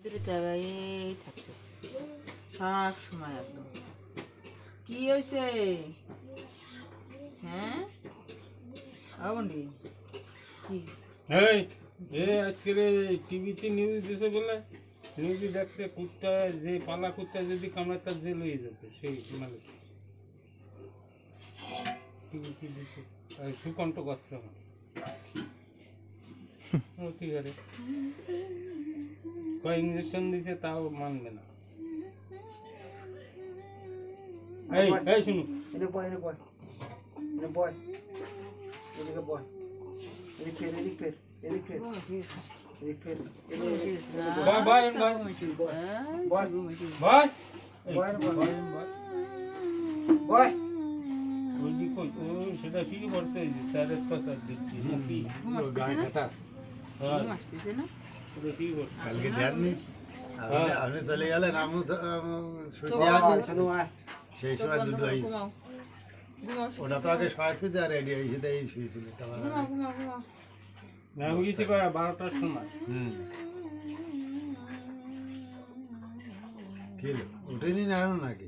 দুটো জায়গায় থাকতে সব সময় একদম। কি হয়েছে? হ্যাঁ আবন্ডি কি এই আজকে টিভিতে নিউজ দিছে বলে নিউজে দেখছে কুত্তা যে পালা কুত্তা যদি কামড়ায় তার জেল হয়ে যাবে সেই মানে টিভিতে দিছে সুকণ্ঠ করছে অতিহারে কয় ইঞ্জেকশন দিছে তাও মানবে না। এই এই শুনু এনে বয় এনে বয় এনে বয় এদিকে বয় এদিক ফের এদিক ফের এদিক ফের এদিক ফের বয় বয় বয় বয় বয় বয় বয় বয় ওই যে কই ওই সেটা শুরু করছে স্যারের কথা দেখছি মুখি গায়ে খাতা হ্যাঁ আসতেছে না? ওটা শুরু করছে কালকে দেননি আপনি চলে গেলেন আমি শুতে আয় আছি শোনো আয় সেই সময় দুটো হয়েছে ঘুমাও ঘুমাও ওটা তো আগে শোয়া থেকে আর রেডি হয়েছে তাই শুয়েছিল তোমার ঘুমাও ঘুমাও ঘুমাও। না হয়েছে কয় 12টার সময় কি হলো উঠেনি না এখনো নাকি